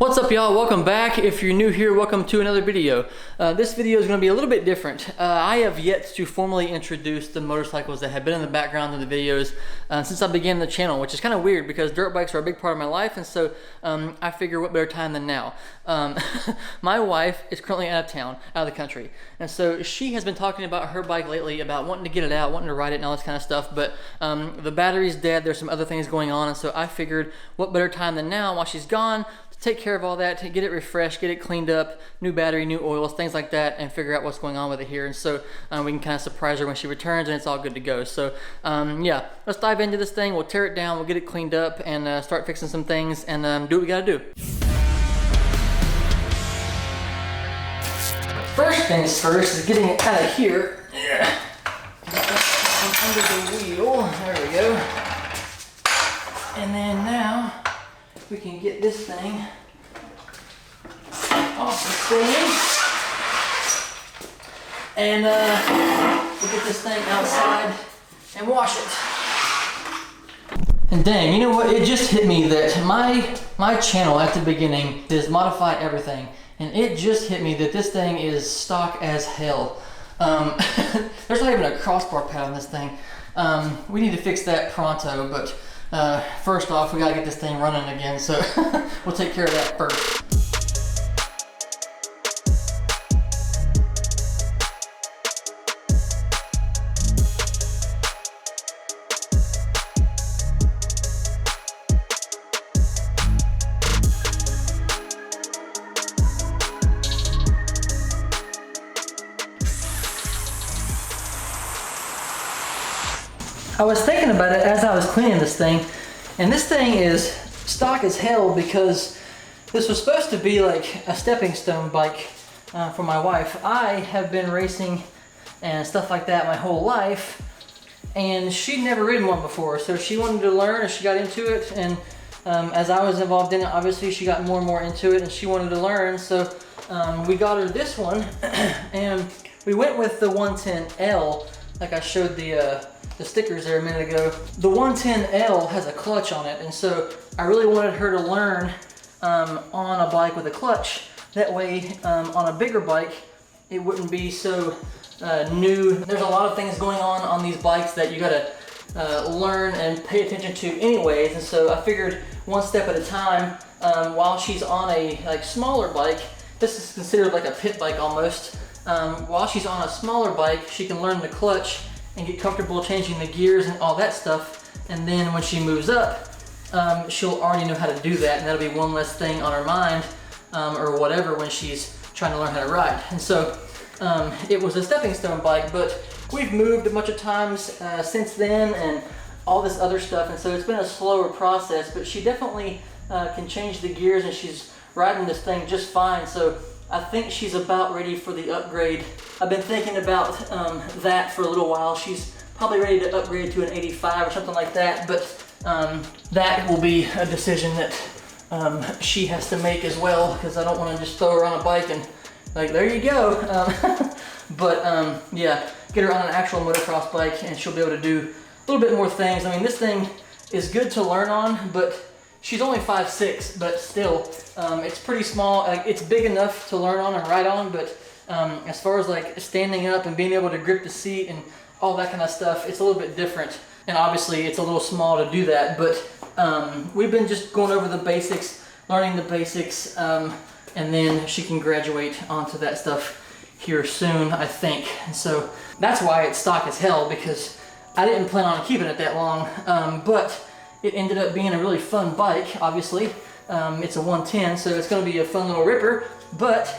What's up, y'all? Welcome back. If you're new here, welcome to another video. This video is going to be a little bit different. I have yet to formally introduce the motorcycles that have been in the background of the videos since I began the channel, which is kind of weird because dirt bikes are a big part of my life, and so I figure what better time than now. My wife is currently out of town, out of the country, and so she has been talking about her bike lately, about wanting to get it out, wanting to ride it and all this kind of stuff, but the battery's dead, there's some other things going on, and so I figured what better time than now while she's gone, take care of all that, to get it refreshed, get it cleaned up, new battery, new oils, things like that, and figure out what's going on with it here. And so we can kind of surprise her when she returns and it's all good to go. So yeah, let's dive into this thing. We'll tear it down, we'll get it cleaned up, and start fixing some things and do what we gotta do. First things first is getting it out of here. Yeah. Under the wheel, there we go. And then now, we can get this thing off the thing, and we'll get this thing outside and wash it. And dang, you know what? It just hit me that my channel at the beginning is Modify Everything, and it just hit me that this thing is stock as hell. There's not even a crossbar pad on this thing. We need to fix that pronto, but first off, we gotta get this thing running again, so we'll take care of that first. I was thinking about it as I was cleaning this thing, and this thing is stock as hell because this was supposed to be like a stepping stone bike for my wife. I have been racing and stuff like that my whole life, and she'd never ridden one before, so she wanted to learn and she got into it, and as I was involved in it, obviously she got more and more into it and she wanted to learn, so we got her this one and we went with the 110L like I showed the stickers there a minute ago. The 110L has a clutch on it, and so I really wanted her to learn on a bike with a clutch. That way, on a bigger bike, it wouldn't be so new. There's a lot of things going on these bikes that you gotta learn and pay attention to anyways, and so I figured one step at a time, while she's on a smaller bike, this is considered like a pit bike almost, while she's on a smaller bike, she can learn the clutch and get comfortable changing the gears and all that stuff, and then when she moves up, she'll already know how to do that, and that'll be one less thing on her mind or whatever when she's trying to learn how to ride. And so it was a stepping stone bike, but we've moved a bunch of times since then and all this other stuff, and so it's been a slower process, but she definitely can change the gears and she's riding this thing just fine. So I think she's about ready for the upgrade. I've been thinking about that for a little while. She's probably ready to upgrade to an 85 or something like that, but that will be a decision that she has to make as well, because I don't want to just throw her on a bike and like, there you go. But yeah, get her on an actual motocross bike and she'll be able to do a little bit more things. I mean, this thing is good to learn on, but she's only 5'6", but still, it's pretty small. Like, it's big enough to learn on and ride on, but as far as like standing up and being able to grip the seat and all that kind of stuff, it's a little bit different. And obviously it's a little small to do that, but we've been just going over the basics, learning the basics, and then she can graduate onto that stuff here soon, I think. And so that's why it's stock as hell, because I didn't plan on keeping it that long, but it ended up being a really fun bike, obviously. It's a 110, so it's gonna be a fun little ripper, but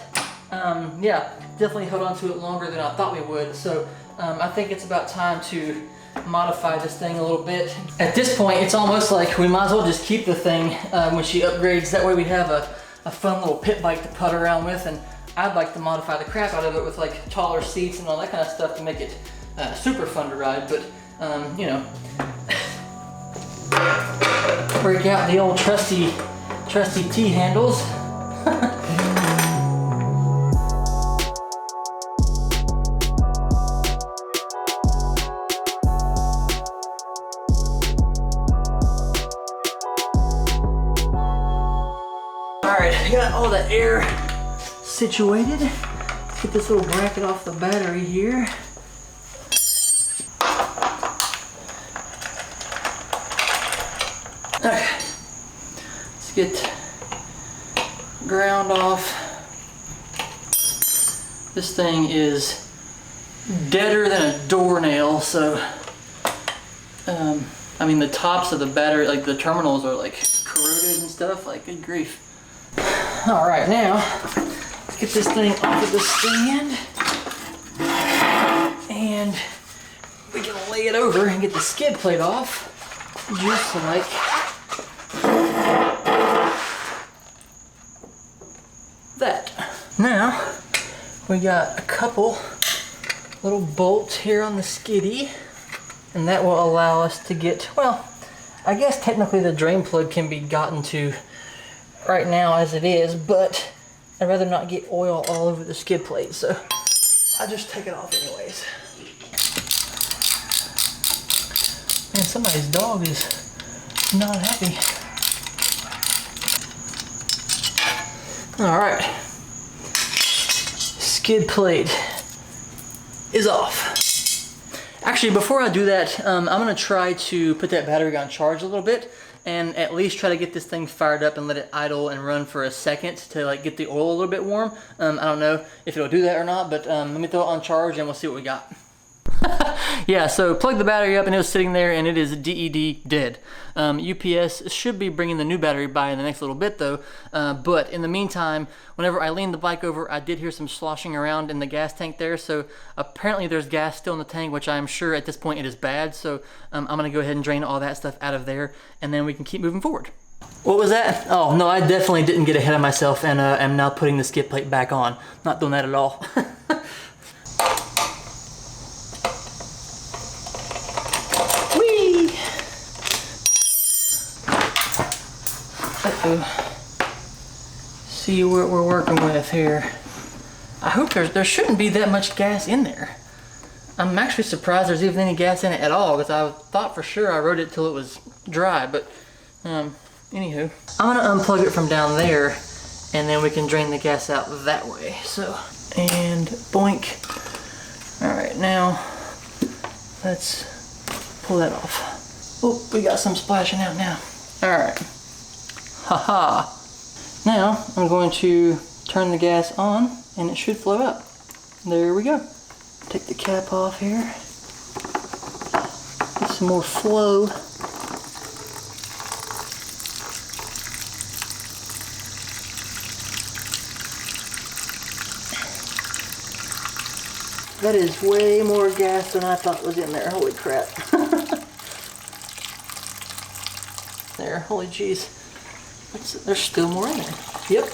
yeah, definitely held on to it longer than I thought we would. So I think it's about time to modify this thing a little bit. At this point, it's almost like we might as well just keep the thing when she upgrades. That way we have a fun little pit bike to putt around with, and I'd like to modify the crap out of it with like taller seats and all that kind of stuff to make it super fun to ride, but you know. Break out the old trusty T-handles. right, got all the air situated. Get this little bracket off the battery here. Okay, let's get ground off. This thing is deader than a doornail, so I mean the tops of the battery, like the terminals are like corroded and stuff, like good grief. All right, now let's get this thing off of the stand and we can lay it over and get the skid plate off, just like that. Now we got a couple little bolts here on the skiddy, and that will allow us to get, well, I guess technically the drain plug can be gotten to right now as it is, but I'd rather not get oil all over the skid plate, so I'll just take it off anyways. Man, somebody's dog is not happy. All right, skid plate is off. Actually, before I do that, I'm gonna try to put that battery on charge a little bit and at least try to get this thing fired up and let it idle and run for a second to like get the oil a little bit warm. I don't know if it'll do that or not, but let me throw it on charge and we'll see what we got. Yeah, so plugged the battery up and it was sitting there and it is DED dead. UPS should be bringing the new battery by in the next little bit though, but in the meantime, whenever I leaned the bike over, I did hear some sloshing around in the gas tank there, so apparently there's gas still in the tank, which I'm sure at this point it is bad, so I'm gonna go ahead and drain all that stuff out of there and then we can keep moving forward. What was that? Oh no, I definitely didn't get ahead of myself and am now putting the skid plate back on. Not doing that at all. See what we're working with here. I hope there shouldn't be that much gas in there. I'm actually surprised there's even any gas in it at all, because I thought for sure I rode it till it was dry, but anywho. I'm gonna unplug it from down there and then we can drain the gas out that way. So, and boink. All right, now let's pull that off. Oh, we got some splashing out now. All right. Haha. Now I'm going to turn the gas on and it should flow out. There we go. Take the cap off here. Get some more flow. That is way more gas than I thought was in there. Holy crap. There, holy jeez. There's still more in there. Yep.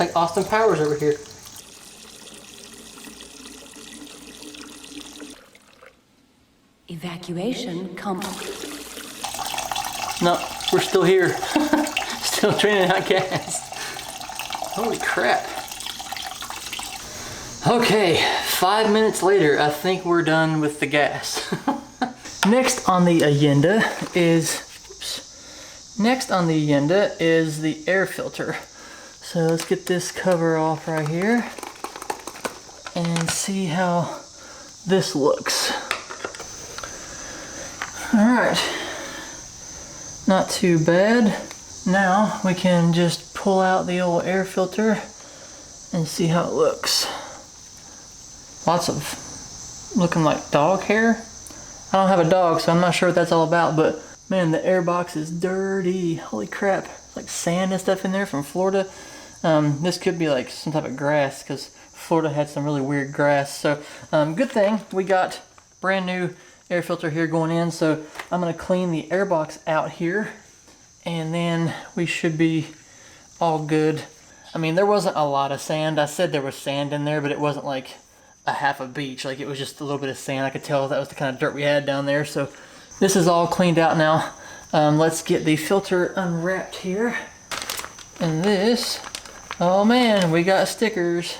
Like Austin Powers over here. Evacuation complete. No, we're still here. Still draining out gas. Holy crap. Okay, 5 minutes later, I think we're done with the gas. Next on the agenda is the air filter. So let's get this cover off right here and see how this looks. All right, not too bad. Now we can just pull out the old air filter and see how it looks. Lots of looking like dog hair. I don't have a dog, so I'm not sure what that's all about, but man, the air box is dirty. Holy crap. Like sand and stuff in there from Florida. This could be like some type of grass because Florida had some really weird grass. So good thing we got brand new air filter here going in. So I'm gonna clean the air box out here and then we should be all good. I mean, there wasn't a lot of sand. I said there was sand in there, but it wasn't like a half a beach. Like it was just a little bit of sand. I could tell that was the kind of dirt we had down there. So this is all cleaned out now. Let's get the filter unwrapped here. And this, oh man, we got stickers.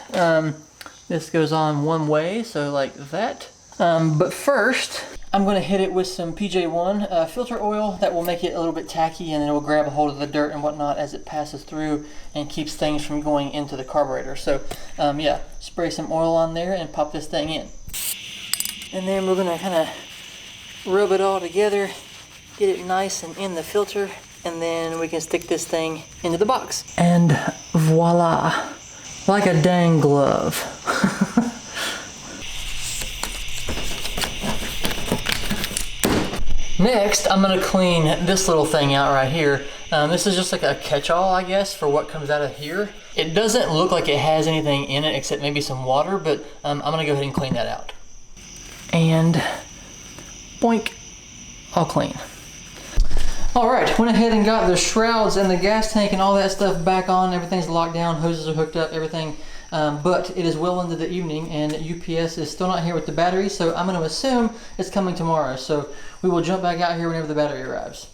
This goes on one way, so like that. But first, I'm going to hit it with some PJ1 filter oil that will make it a little bit tacky, and then it will grab a hold of the dirt and whatnot as it passes through and keeps things from going into the carburetor. So yeah, spray some oil on there and pop this thing in. And then we're going to kind of rub it all together, get it nice and in the filter, and then we can stick this thing into the box. And voila, like a dang glove. Next, I'm gonna clean this little thing out right here. This is just like a catch-all, I guess, for what comes out of here. It doesn't look like it has anything in it except maybe some water, but I'm gonna go ahead and clean that out. And boink, all clean. All right, went ahead and got the shrouds and the gas tank and all that stuff back on. Everything's locked down, hoses are hooked up, everything. But it is well into the evening and UPS is still not here with the battery, so I'm going to assume it's coming tomorrow. So we will jump back out here whenever the battery arrives.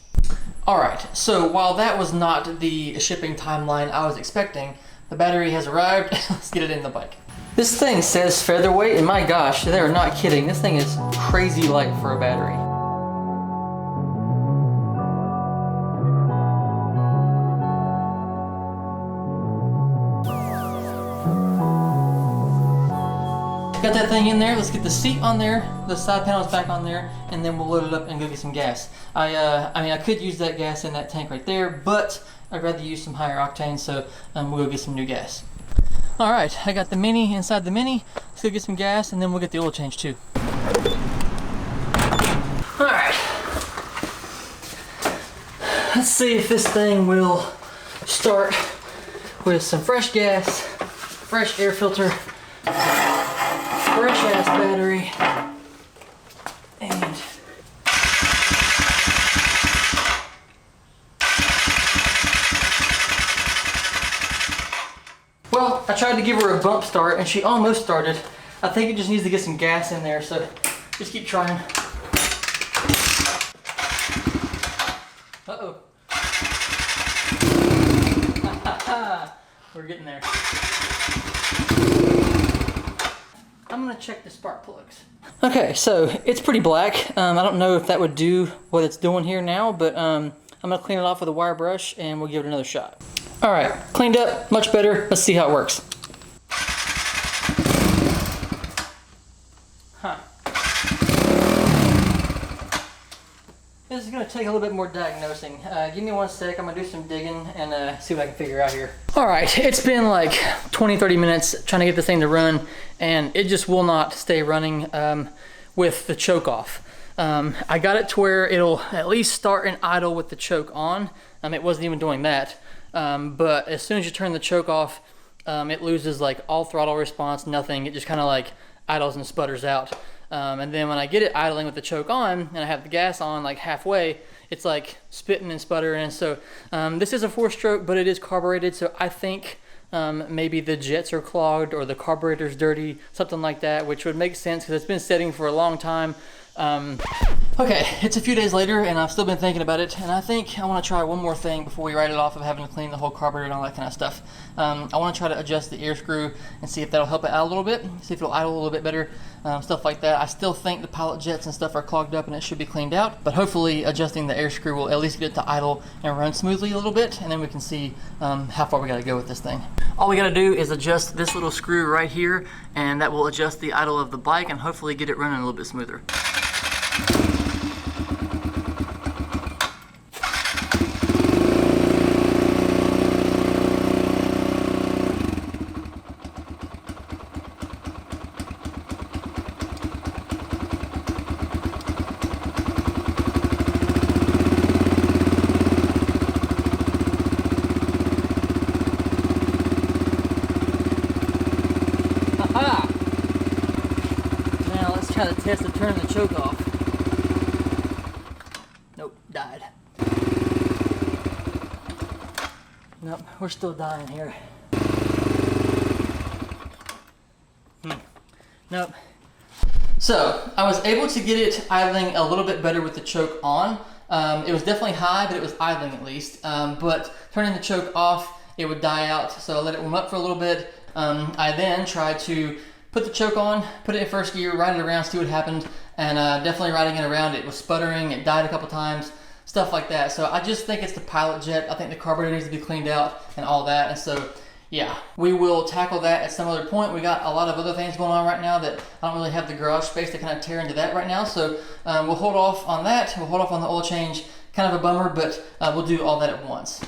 All right, so while that was not the shipping timeline I was expecting, the battery has arrived. Let's get it in the bike. This thing says featherweight, and my gosh, they are not kidding. This thing is crazy light for a battery. Got that thing in there. Let's get the seat on there, the side panels back on there, and then we'll load it up and go get some gas. I mean, I could use that gas in that tank right there, but I'd rather use some higher octane, so we'll go get some new gas. All right, I got the Mini inside the Mini. Let's go get some gas, and then we'll get the oil change too. All right. Let's see if this thing will start with some fresh gas, fresh air filter, fresh ass battery, and well, I tried to give her a bump start and she almost started. I think it just needs to get some gas in there, so just keep trying. Uh-oh. We're getting there. I'm gonna check the spark plugs. Okay, so it's pretty black. I don't know if that would do what it's doing here now, but I'm gonna clean it off with a wire brush and we'll give it another shot. All right, cleaned up, much better. Let's see how it works. Huh. This is gonna take a little bit more diagnosing. Give me 1 sec, I'm gonna do some digging and see what I can figure out here. All right, it's been like 20-30 minutes trying to get this thing to run, and it just will not stay running with the choke off. I got it to where it'll at least start and idle with the choke on. It wasn't even doing that, but as soon as you turn the choke off, it loses like all throttle response, nothing. It just kind of like idles and sputters out. And then when I get it idling with the choke on and I have the gas on like halfway, it's like spitting and sputtering. And so this is a 4-stroke, but it is carbureted, so I think maybe the jets are clogged or the carburetor's dirty, something like that, which would make sense because it's been setting for a long time. Okay, it's a few days later and I've still been thinking about it, and I think I want to try one more thing before we write it off of having to clean the whole carburetor and all that kind of stuff. I want to try to adjust the air screw and see if that'll help it out a little bit, see if it'll idle a little bit better, stuff like that. I still think the pilot jets and stuff are clogged up and it should be cleaned out, but hopefully adjusting the air screw will at least get it to idle and run smoothly a little bit, and then we can see how far we got to go with this thing. All we got to do is adjust this little screw right here, and that will adjust the idle of the bike and hopefully get it running a little bit smoother. Now let's try to test to turn the choke off. Nope, died. Nope, we're still dying here. Nope. So I was able to get it idling a little bit better with the choke on. It was definitely high, but it was idling at least. But turning the choke off, it would die out. So I let it warm up for a little bit. I then tried to put put the choke on, put it in first gear, ride it around, see what happened, and definitely riding it around, it was sputtering, it died a couple times, stuff like that. So I just think it's the pilot jet. I think the carburetor needs to be cleaned out and all that. And so yeah, we will tackle that at some other point. We got a lot of other things going on right now that I don't really have the garage space to kind of tear into that right now. So we'll hold off on that. We'll hold off on the oil change. Kind of a bummer, but we'll do all that at once.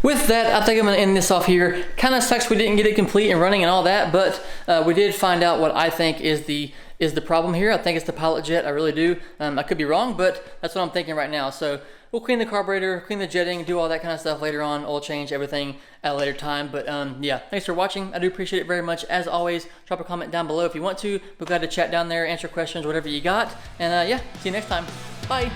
With that, I think I'm gonna end this off here. Kind of sucks we didn't get it complete and running and all that, but we did find out what I think is the problem here. I think it's the pilot jet, I really do. I could be wrong, but that's what I'm thinking right now. So we'll clean the carburetor, clean the jetting, do all that kind of stuff later on, oil change, everything at a later time. But yeah, thanks for watching. I do appreciate it very much. As always, drop a comment down below if you want to. We're glad to chat down there, answer questions, whatever you got. And yeah, see you next time. Bye.